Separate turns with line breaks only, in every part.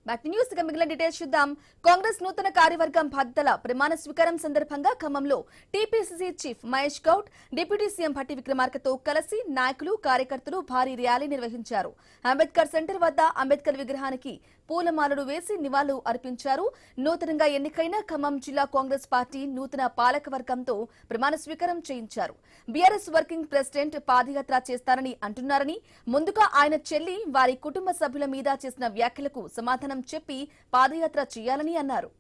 Back news గా మిగిలిన details చూద్దాం. కాంగ్రెస్ నూతన కార్యవర్గం బాధ్యతల ప్రమాణ స్వీకారం సందర్భంగా ఖమ్మంలో TPCC chief Mahesh Goud deputy CM Bhatti విక్రమార్కతో కలిసి నాయకులు కార్యకర్తలు భారీ ర్యాలీ నిర్వహించారు. అంబేద్కర్ సెంటర్ వద్ద అంబేద్కర్ విగ్రహానికి పూలమాలలు వేసి నివాళులు అర్పించారు. నూతనంగా ఎన్నికైన ఖమ్మం జిల్లా కాంగ్రెస్ పార్టీ నూతన పాలకవర్గంతో ప్రమాణ స్వీకారం చేయించారు. బీఆర్ఎస్ వర్కింగ్ ప్రెసిడెంట్ పాదయాత్ర చేస్తారని అంటున్నారని, ముందుగా ఆయన చెల్లి వారి కుటుంబ సభ్యుల మీద చేసిన వ్యాఖ్యలకు సమాధానం చెప్పి పాదయాత్ర చేయాలని అన్నారు.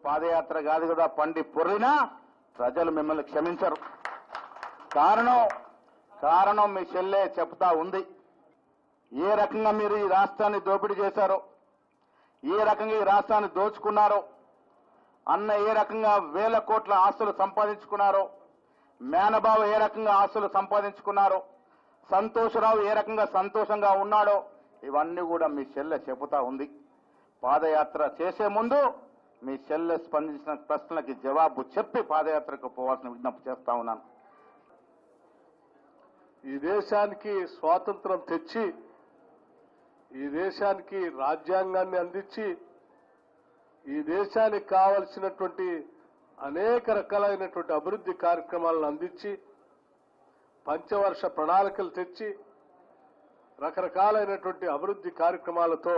పాదయాత్ర కాదు కదా, పండి పొర్రినా ప్రజలు మిమ్మల్ని క్షమించరు. కారణం మీ చెల్లె చెప్తా ఉంది. ఏ రకంగా మీరు ఈ రాష్ట్రాన్ని దోపిడీ చేశారో, ఏ రకంగా ఈ రాష్ట్రాన్ని దోచుకున్నారో, అన్న ఏ రకంగా వేల కోట్ల ఆస్తులు సంపాదించుకున్నారో, మేనబాబు ఏ రకంగా ఆస్తులు సంపాదించుకున్నారో, సంతోషరావు ఏ రకంగా సంతోషంగా ఉన్నాడో, ఇవన్నీ కూడా మీ చెల్లె చెబుతా ఉంది. పాదయాత్ర చేసే ముందు మీ చెల్లె స్పందించిన ప్రశ్నలకి జవాబు చెప్పి పాదయాత్రకు పోవాల్సిన విజ్ఞప్తి చేస్తా ఉన్నాను.
ఈ దేశానికి స్వాతంత్రం తెచ్చి, ఈ దేశానికి రాజ్యాంగాన్ని అందించి, ఈ దేశానికి కావలసినటువంటి అనేక రకాలైనటువంటి అభివృద్ధి కార్యక్రమాలను అందించి, పంచవర్ష ప్రణాళికలు తెచ్చి, రకరకాలైనటువంటి అభివృద్ధి కార్యక్రమాలతో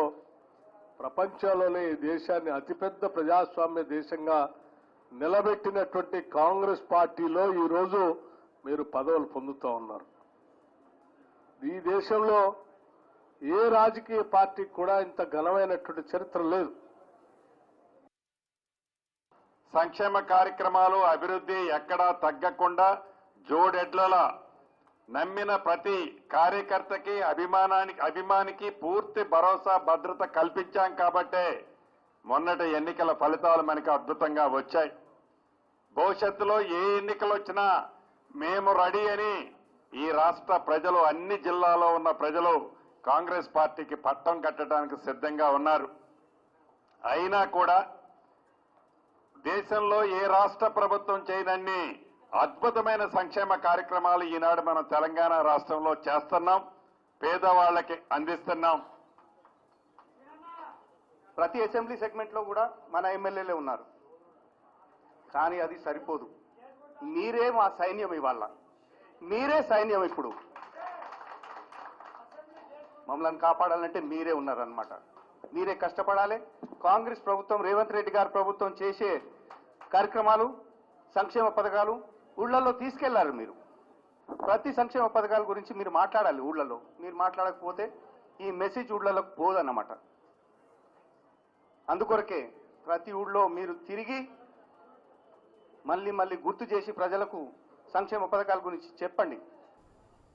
ప్రపంచంలోనే ఈ దేశాన్ని అతిపెద్ద ప్రజాస్వామ్య దేశంగా నిలబెట్టినటువంటి కాంగ్రెస్ పార్టీలో ఈరోజు మీరు పదవులు పొందుతూ ఉన్నారు. ఈ దేశంలో ఏ రాజకీయ పార్టీకి కూడా ఇంత ఘనమైనటువంటి చరిత్ర లేదు.
సంక్షేమ కార్యక్రమాలు అభివృద్ధి ఎక్కడా తగ్గకుండా జోడెడ్లలా నమ్మిన ప్రతి కార్యకర్తకి అభిమానికి పూర్తి భరోసా భద్రత కల్పించాం కాబట్టే మొన్నటి ఎన్నికల ఫలితాలు మనకు అద్భుతంగా వచ్చాయి. భవిష్యత్తులో ఏ ఎన్నికలు వచ్చినా మేము రెడీ అని ఈ రాష్ట్ర ప్రజలు, అన్ని జిల్లాలో ఉన్న ప్రజలు కాంగ్రెస్ పార్టీకి పట్టం కట్టడానికి సిద్ధంగా ఉన్నారు. అయినా కూడా దేశంలో ఏ రాష్ట్ర ప్రభుత్వం చేయనన్ని అద్భుతమైన సంక్షేమ కార్యక్రమాలు ఈనాడు మనం తెలంగాణ రాష్ట్రంలో చేస్తున్నాం, పేదవాళ్లకి అందిస్తున్నాం.
ప్రతి అసెంబ్లీ సెగ్మెంట్ లో కూడా మన ఎమ్మెల్యేలే ఉన్నారు. కానీ అది సరిపోదు. మీరే మా సైన్యం, ఇవాళ మీరే సైన్యం. ఇప్పుడు మమ్మల్ని కాపాడాలంటే మీరే ఉన్నారన్నమాట. మీరే కష్టపడాలి. కాంగ్రెస్ ప్రభుత్వం, రేవంత్ రెడ్డి గారి ప్రభుత్వం చేసే కార్యక్రమాలు, సంక్షేమ పథకాలు ఊళ్ళల్లో తీసుకెళ్లారు. మీరు ప్రతి సంక్షేమ పథకాల గురించి మీరు మాట్లాడాలి ఊళ్ళలో. మీరు మాట్లాడకపోతే ఈ మెసేజ్ ఊళ్ళలోకి పోదన్నమాట. అందుకొరకే ప్రతి ఊళ్ళో మీరు తిరిగి మళ్ళీ గుర్తు చేసి ప్రజలకు సంక్షేమ పథకాల గురించి చెప్పండి.